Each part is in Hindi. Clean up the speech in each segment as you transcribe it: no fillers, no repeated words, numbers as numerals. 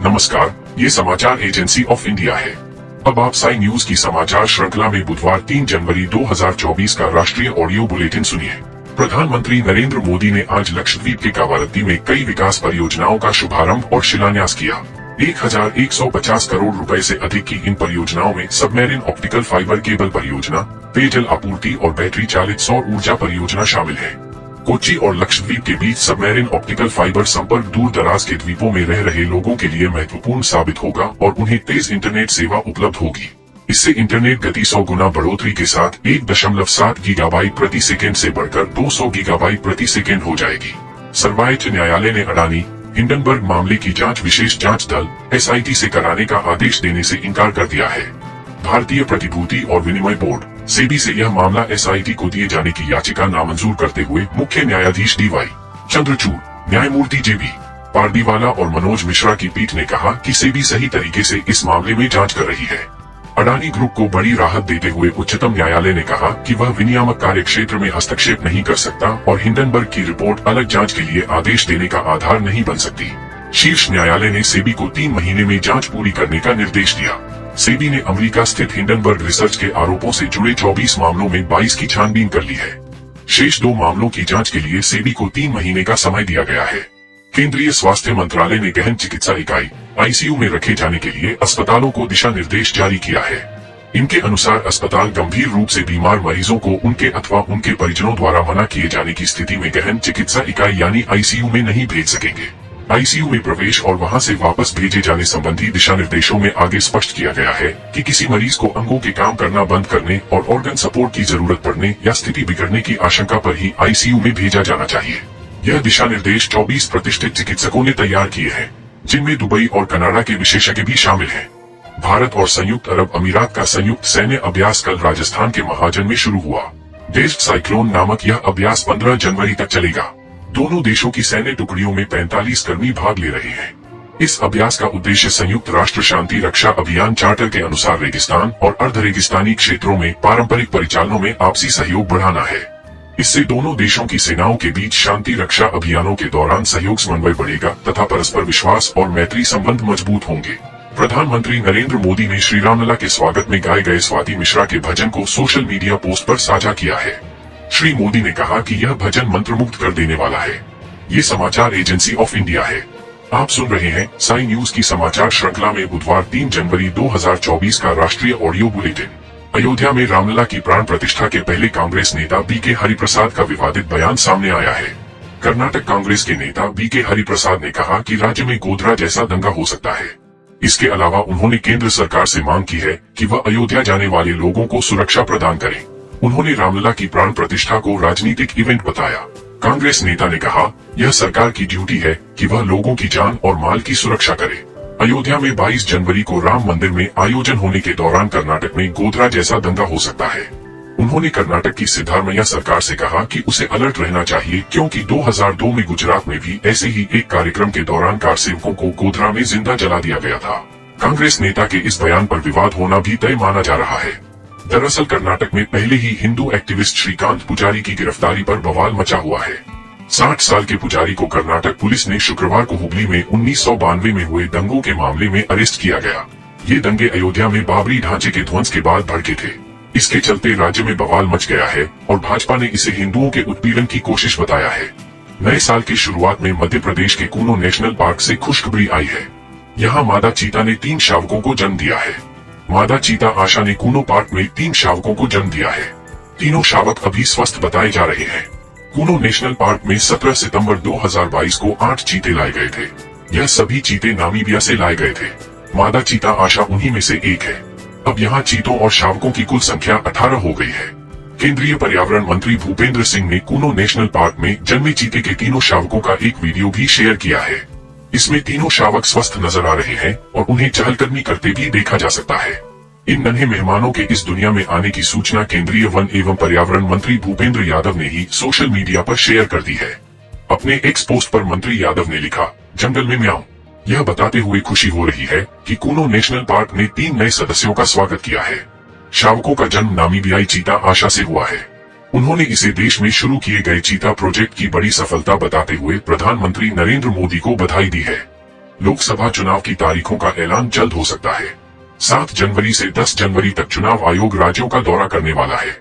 नमस्कार, ये समाचार एजेंसी ऑफ इंडिया है। अब आप साई न्यूज की समाचार श्रृंखला में बुधवार 3 जनवरी 2024 का राष्ट्रीय ऑडियो बुलेटिन सुनिए। प्रधानमंत्री नरेंद्र मोदी ने आज लक्षद्वीप के कावारत्ती में कई विकास परियोजनाओं का शुभारंभ और शिलान्यास किया। 1150 करोड़ रुपए से अधिक की इन परियोजनाओं में सबमरीन ऑप्टिकल फाइबर केबल परियोजना, पेयजल आपूर्ति और बैटरी चालित सौर ऊर्जा परियोजना शामिल है। कोच्चि और लक्षद्वीप के बीच सबमरीन ऑप्टिकल फाइबर संपर्क दूर दराज के द्वीपों में रह रहे लोगों के लिए महत्वपूर्ण साबित होगा और उन्हें तेज इंटरनेट सेवा उपलब्ध होगी। इससे इंटरनेट गति 100 गुना बढ़ोतरी के साथ 1.7 गीगाबाइट प्रति सेकेंड से बढ़कर 200 गीगाबाइट प्रति सेकेंड हो जाएगी। सर्वोच्च न्यायालय ने अडानी हिंडनबर्ग मामले की जांच विशेष जांच दल SIT से कराने का आदेश देने से इनकार कर दिया है। भारतीय प्रतिभूति और विनिमय बोर्ड सेबी से यह मामला SIT को दिए जाने की याचिका नामंजूर करते हुए मुख्य न्यायाधीश DY चंद्रचूड़, न्यायमूर्ति JB पारदीवाला और मनोज मिश्रा की पीठ ने कहा कि सेबी सही तरीके से इस मामले में जांच कर रही है। अडानी ग्रुप को बड़ी राहत देते हुए उच्चतम न्यायालय ने कहा कि वह विनियामक कार्य क्षेत्र में हस्तक्षेप नहीं कर सकता और हिंडनबर्ग की रिपोर्ट अलग जांच के लिए आदेश देने का आधार नहीं बन सकती। शीर्ष न्यायालय ने सेबी को 3 महीने में जांच पूरी करने का निर्देश दिया। सेबी ने अमेरिका स्थित हिंडनबर्ग रिसर्च के आरोपों से जुड़े 24 मामलों में 22 की छानबीन कर ली है। शेष 2 मामलों की जांच के लिए सेबी को 3 महीने का समय दिया गया है। केंद्रीय स्वास्थ्य मंत्रालय ने गहन चिकित्सा इकाई ICU में रखे जाने के लिए अस्पतालों को दिशा निर्देश जारी किया है। इनके अनुसार अस्पताल गंभीर रूप से बीमार मरीजों को उनके अथवा उनके परिजनों द्वारा मना किए जाने की स्थिति में गहन चिकित्सा इकाई यानी ICU में नहीं भेज सकेंगे। ICU में प्रवेश और वहां से वापस भेजे जाने संबंधी दिशा निर्देशों में आगे स्पष्ट किया गया है कि किसी मरीज को अंगों के काम करना बंद करने और ऑर्गन सपोर्ट की जरूरत पड़ने या स्थिति बिगड़ने की आशंका पर ही ICU में भेजा जाना चाहिए। यह दिशा निर्देश 24 प्रतिष्ठित चिकित्सकों ने तैयार किए हैं, जिनमें दुबई और कनाडा के विशेषज्ञ भी शामिल हैं। भारत और संयुक्त अरब अमीरात का संयुक्त सैन्य अभ्यास कल राजस्थान के महाजन में शुरू हुआ। डेस्ट साइक्लोन नामक यह अभ्यास 15 जनवरी तक चलेगा। दोनों देशों की सैन्य टुकड़ियों में 45 कर्मी भाग ले रहे हैं। इस अभ्यास का उद्देश्य संयुक्त राष्ट्र शांति रक्षा अभियान चार्टर के अनुसार रेगिस्तान और अर्ध रेगिस्तानी क्षेत्रों में पारंपरिक परिचालनों में आपसी सहयोग बढ़ाना है। इससे दोनों देशों की सेनाओं के बीच शांति रक्षा अभियानों के दौरान सहयोग समन्वय बढ़ेगा तथा परस्पर विश्वास और मैत्री संबंध मजबूत होंगे। प्रधानमंत्री नरेंद्र मोदी ने श्री रामलला के स्वागत में गाए गए स्वाति मिश्रा के भजन को सोशल मीडिया पोस्ट पर साझा किया है। श्री मोदी ने कहा कि यह भजन मंत्रमुग्ध कर देने वाला है। ये समाचार एजेंसी ऑफ इंडिया है। आप सुन रहे हैं साई न्यूज की समाचार श्रृंखला में बुधवार 3 जनवरी 2024 का राष्ट्रीय ऑडियो बुलेटिन। अयोध्या में रामलला की प्राण प्रतिष्ठा के पहले कांग्रेस नेता BK हरिप्रसाद का विवादित बयान सामने आया है। कर्नाटक कांग्रेस के नेता BK हरिप्रसाद ने कहा कि राज्य में गोधरा जैसा दंगा हो सकता है। इसके अलावा उन्होंने केंद्र सरकार से मांग की है कि वह अयोध्या जाने वाले लोगों को सुरक्षा प्रदान करे। उन्होंने रामलला की प्राण प्रतिष्ठा को राजनीतिक इवेंट बताया। कांग्रेस नेता ने कहा, यह सरकार की ड्यूटी है कि वह लोगों की जान और माल की सुरक्षा करे। अयोध्या में 22 जनवरी को राम मंदिर में आयोजन होने के दौरान कर्नाटक में गोधरा जैसा दंगा हो सकता है। उन्होंने कर्नाटक की सिद्धारमैया सरकार से कहा कि उसे अलर्ट रहना चाहिए, क्योंकि 2002 में गुजरात में भी ऐसे ही एक कार्यक्रम के दौरान कार सेवकों को गोधरा में जिंदा जला दिया गया था। कांग्रेस नेता के इस बयान पर विवाद होना भी तय माना जा रहा है। दरअसल कर्नाटक में पहले ही हिंदू एक्टिविस्ट श्रीकांत पुजारी की गिरफ्तारी पर बवाल मचा हुआ है। 60 साल के पुजारी को कर्नाटक पुलिस ने शुक्रवार को हुबली में 1992 में हुए दंगों के मामले में अरेस्ट किया गया। ये दंगे अयोध्या में बाबरी ढांचे के ध्वंस के बाद भड़के थे। इसके चलते राज्य में बवाल मच गया है और भाजपा ने इसे हिंदुओं के उत्पीड़न की कोशिश बताया है। नए साल की शुरुआत में मध्य प्रदेश के कूनो नेशनल पार्क से खुशखबरी आई है। यहाँ मादा चीता ने 3 शावकों को जन्म दिया है। मादा चीता आशा ने कूनो पार्क में 3 शावकों को जन्म दिया है। तीनों शावक अभी स्वस्थ बताए जा रहे हैं। कूनो नेशनल पार्क में 17 सितंबर 2022 को 8 चीते लाए गए थे। यह सभी चीते नामीबिया से लाए गए थे। मादा चीता आशा उन्हीं में से एक है। अब यहाँ चीतों और शावकों की कुल संख्या 18 हो गई है। केंद्रीय पर्यावरण मंत्री भूपेंद्र सिंह ने कूनो नेशनल पार्क में जन्मे चीते के 3 शावकों का एक वीडियो भी शेयर किया है। इसमें 3 शावक स्वस्थ नजर आ रहे हैं और उन्हें चहलकदमी करते भी देखा जा सकता है। इन नन्हे मेहमानों के इस दुनिया में आने की सूचना केंद्रीय वन एवं पर्यावरण मंत्री भूपेंद्र यादव ने ही सोशल मीडिया पर शेयर कर दी है। अपने एक्स पोस्ट पर मंत्री यादव ने लिखा, जंगल में म्याऊं। यह बताते हुए खुशी हो रही है कि कूनो नेशनल पार्क ने 3 नए सदस्यों का स्वागत किया है। शावकों का जन्म नामीबियाई चीता आशा से हुआ है। उन्होंने इसे देश में शुरू किए गए चीता प्रोजेक्ट की बड़ी सफलता बताते हुए प्रधानमंत्री नरेंद्र मोदी को बधाई दी है। लोकसभा चुनाव की तारीखों का ऐलान जल्द हो सकता है। 7 जनवरी से 10 जनवरी तक चुनाव आयोग राज्यों का दौरा करने वाला है।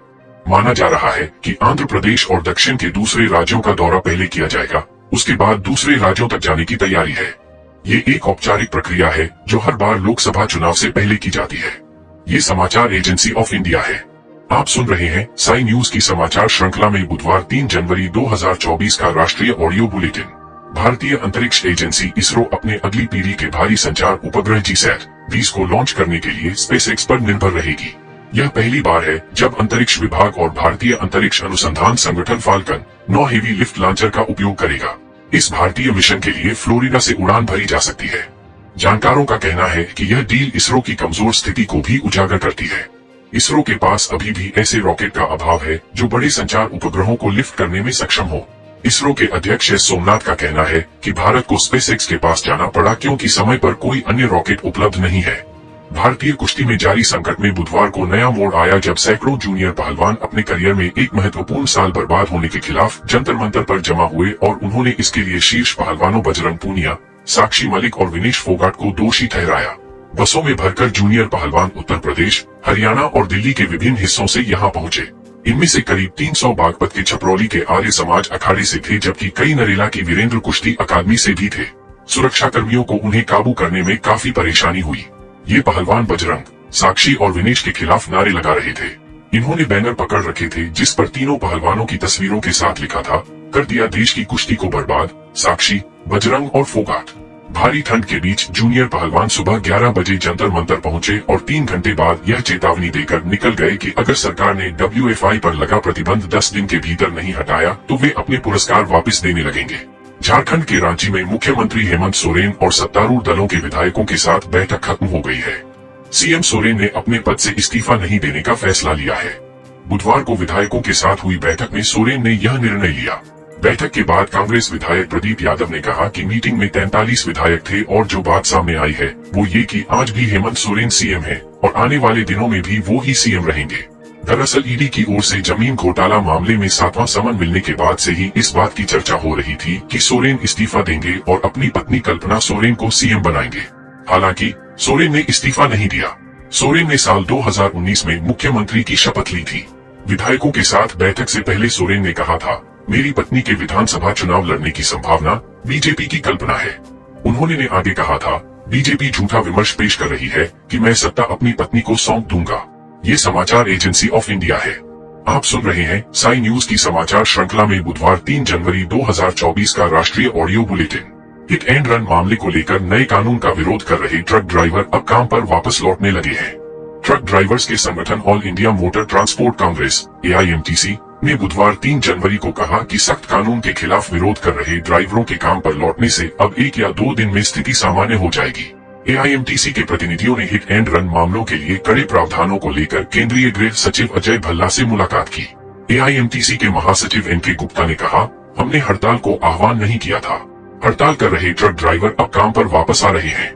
माना जा रहा है कि आंध्र प्रदेश और दक्षिण के दूसरे राज्यों का दौरा पहले किया जाएगा, उसके बाद दूसरे राज्यों तक जाने की तैयारी है। ये एक औपचारिक प्रक्रिया है जो हर बार लोकसभा चुनाव से पहले की जाती है। ये समाचार एजेंसी ऑफ इंडिया है। आप सुन रहे हैं साई न्यूज की समाचार श्रृंखला में बुधवार 3 जनवरी 2024 का राष्ट्रीय ऑडियो बुलेटिन। भारतीय अंतरिक्ष एजेंसी इसरो अपने अगली पीढ़ी के भारी संचार उपग्रह GSAT-20 को लॉन्च करने के लिए स्पेसएक्स पर निर्भर रहेगी। यह पहली बार है जब अंतरिक्ष विभाग और भारतीय अंतरिक्ष अनुसंधान संगठन फाल्कन 9 हेवी लिफ्ट लॉन्चर का उपयोग करेगा। इस भारतीय मिशन के लिए फ्लोरिडा से उड़ान भरी जा सकती है। जानकारों का कहना है कि यह डील इसरो की कमजोर स्थिति को भी उजागर करती है। इसरो के पास अभी भी ऐसे रॉकेट का अभाव है जो बड़े संचार उपग्रहों को लिफ्ट करने में सक्षम हो। इसरो के अध्यक्ष एस सोमनाथ का कहना है कि भारत को स्पेसएक्स के पास जाना पड़ा क्योंकि समय पर कोई अन्य रॉकेट उपलब्ध नहीं है। भारतीय कुश्ती में जारी संकट में बुधवार को नया मोड़ आया जब सैकड़ों जूनियर पहलवान अपने करियर में एक महत्वपूर्ण साल बर्बाद होने के खिलाफ जंतर मंतर पर जमा हुए और उन्होंने इसके लिए शीर्ष पहलवानों बजरंग पूनिया, साक्षी मलिक और विनेश फोगाट को दोषी ठहराया। बसों में भरकर जूनियर पहलवान उत्तर प्रदेश, हरियाणा और दिल्ली के विभिन्न हिस्सों से यहाँ पहुँचे। इनमें से करीब 300 बागपत के छपरौली के आर्य समाज अखाड़े से थे, जबकि कई नरेला की वीरेंद्र कुश्ती अकादमी से भी थे। सुरक्षा कर्मियों को उन्हें काबू करने में काफी परेशानी हुई। ये पहलवान बजरंग, साक्षी और विनेश के खिलाफ नारे लगा रहे थे। इन्होंने बैनर पकड़ रखे थे जिस पर तीनों पहलवानों की तस्वीरों के साथ लिखा था, कर दिया देश की कुश्ती को बर्बाद, साक्षी, बजरंग और फोगाट। भारी ठंड के बीच जूनियर पहलवान सुबह 11 बजे जंतर मंतर पहुंचे और 3 घंटे बाद यह चेतावनी देकर निकल गए कि अगर सरकार ने WFI पर लगा प्रतिबंध 10 दिन के भीतर नहीं हटाया तो वे अपने पुरस्कार वापस देने लगेंगे। झारखंड के रांची में मुख्यमंत्री हेमंत सोरेन और सत्तारूढ़ दलों के विधायकों के साथ बैठक खत्म हो गई है। सीएम सोरेन ने अपने पद से इस्तीफा नहीं देने का फैसला लिया है। बुधवार को विधायकों के साथ हुई बैठक में सोरेन ने यह निर्णय लिया। बैठक के बाद कांग्रेस विधायक प्रदीप यादव ने कहा कि मीटिंग में 43 विधायक थे और जो बात सामने आई है वो ये कि आज भी हेमंत सोरेन सीएम है और आने वाले दिनों में भी वो ही सीएम रहेंगे। दरअसल ईडी की ओर से जमीन घोटाला मामले में 7वां समन मिलने के बाद से ही इस बात की चर्चा हो रही थी कि सोरेन इस्तीफा देंगे और अपनी पत्नी कल्पना सोरेन को सीएम बनाएंगे। हालांकि सोरेन ने इस्तीफा नहीं दिया। सोरेन ने साल 2019 में मुख्यमंत्री की शपथ ली थी। विधायकों के साथ बैठक से पहले सोरेन ने कहा था, मेरी पत्नी के विधानसभा चुनाव लड़ने की संभावना बीजेपी की कल्पना है। उन्होंने आगे कहा था, बीजेपी झूठा विमर्श पेश कर रही है कि मैं सत्ता अपनी पत्नी को सौंप दूंगा। ये समाचार एजेंसी ऑफ इंडिया है। आप सुन रहे हैं साई न्यूज की समाचार श्रृंखला में बुधवार 3 जनवरी 2024 का राष्ट्रीय audio bulletin. Hit and run मामले को लेकर नए कानून का विरोध कर रहे ट्रक ड्राइवर अब काम पर वापस लौटने लगे हैं। ट्रक ड्राइवर्स के संगठन all India motor transport Congress AIMTC ने बुधवार 3 जनवरी को कहा कि सख्त कानून के खिलाफ विरोध कर रहे ड्राइवरों के काम पर लौटने से अब 1 या 2 दिन में स्थिति सामान्य हो जाएगी। AIMTC के प्रतिनिधियों ने हिट एंड रन मामलों के लिए कड़े प्रावधानों को लेकर केंद्रीय गृह सचिव अजय भल्ला से मुलाकात की। AIMTC के महासचिव NK गुप्ता ने कहा, हमने हड़ताल को आह्वान नहीं किया था। हड़ताल कर रहे ट्रक ड्राइवर अब काम पर वापस आ रहे हैं।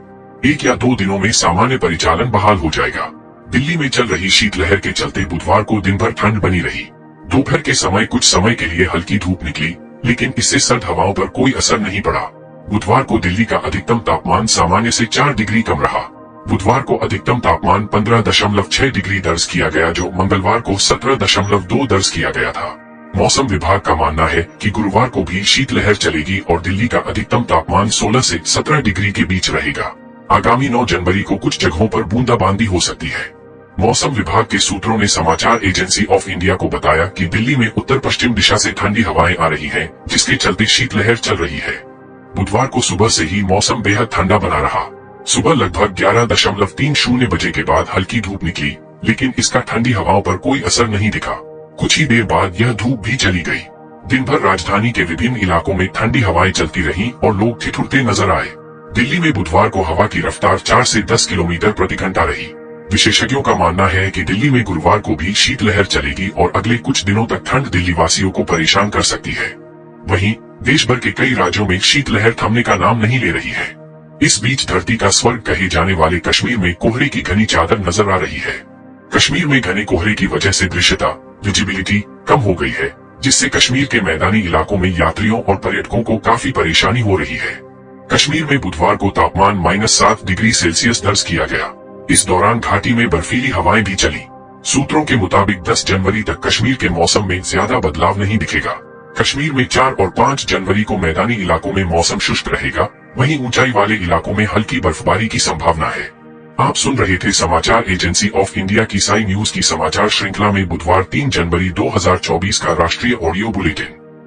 1 या 2 दिनों में सामान्य परिचालन बहाल हो जाएगा। दिल्ली में चल रही शीतलहर के चलते बुधवार को दिन भर ठंड बनी रही। दोपहर के समय कुछ समय के लिए हल्की धूप निकली, लेकिन इससे सर्द हवाओं पर कोई असर नहीं पड़ा। बुधवार को दिल्ली का अधिकतम तापमान सामान्य से 4 डिग्री कम रहा। बुधवार को अधिकतम तापमान 15.6 डिग्री दर्ज किया गया, जो मंगलवार को 17.2 दर्ज किया गया था। मौसम विभाग का मानना है कि गुरुवार को भी शीतलहर चलेगी और दिल्ली का अधिकतम तापमान 16 से 17 डिग्री के बीच रहेगा। आगामी 9 जनवरी को कुछ जगहों पर बूंदाबांदी हो सकती है। मौसम विभाग के सूत्रों ने समाचार एजेंसी ऑफ इंडिया को बताया कि दिल्ली में उत्तर पश्चिम दिशा से ठंडी हवाएं आ रही हैं, जिसके चलते शीतलहर चल रही है। बुधवार को सुबह से ही मौसम बेहद ठंडा बना रहा। सुबह लगभग 11.30 बजे के बाद हल्की धूप निकली, लेकिन इसका ठंडी हवाओं पर कोई असर नहीं दिखा। कुछ ही देर बाद यह धूप भी चली गई। दिन भर राजधानी के विभिन्न इलाकों में ठंडी हवाएं चलती रहीं और लोग ठिठुरते नजर आए। दिल्ली में बुधवार को हवा की रफ्तार 4 से 10 किलोमीटर प्रति घंटा रही। विशेषज्ञों का मानना है कि दिल्ली में गुरुवार को भी शीतलहर चलेगी और अगले कुछ दिनों तक ठंड दिल्ली वासियों को परेशान कर सकती है। वहीं देश भर के कई राज्यों में शीतलहर थमने का नाम नहीं ले रही है। इस बीच धरती का स्वर्ग कहे जाने वाले कश्मीर में कोहरे की घनी चादर नजर आ रही है। कश्मीर में घने कोहरे की वजह से दृश्यता विजिबिलिटी कम हो गई है, जिससे कश्मीर के मैदानी इलाकों में यात्रियों और पर्यटकों को काफी परेशानी हो रही है। कश्मीर में बुधवार को तापमान -7 डिग्री सेल्सियस दर्ज किया गया। इस दौरान घाटी में बर्फीली हवाएं भी चली। सूत्रों के मुताबिक 10 जनवरी तक कश्मीर के मौसम में ज्यादा बदलाव नहीं दिखेगा। कश्मीर में 4 और 5 जनवरी को मैदानी इलाकों में मौसम शुष्क रहेगा, वहीं ऊंचाई वाले इलाकों में हल्की बर्फबारी की संभावना है। आप सुन रहे थे समाचार एजेंसी ऑफ इंडिया की साई न्यूज की समाचार श्रृंखला में बुधवार 3 जनवरी 2024 का राष्ट्रीय ऑडियो बुलेटिन।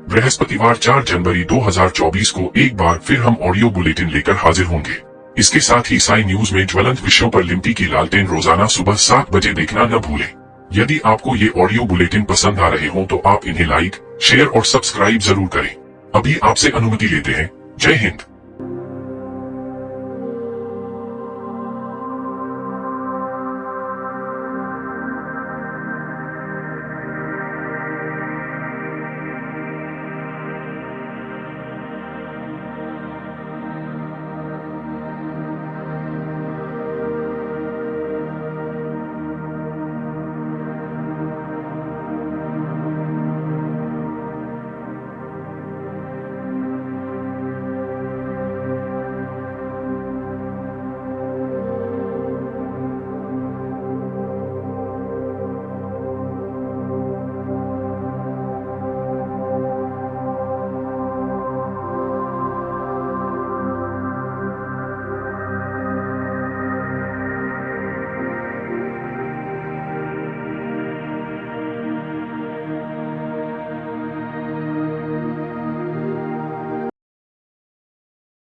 बृहस्पतिवार 4 जनवरी 2024 को एक बार फिर हम ऑडियो बुलेटिन लेकर हाजिर होंगे। इसके साथ ही साई न्यूज में ज्वलंत विषयों पर लिमटी की लालटेन रोजाना सुबह 7 बजे देखना न भूलें। यदि आपको ये ऑडियो बुलेटिन पसंद आ रहे हो तो आप इन्हें लाइक, शेयर और सब्सक्राइब जरूर करें। अभी आपसे अनुमति लेते हैं। जय हिंद।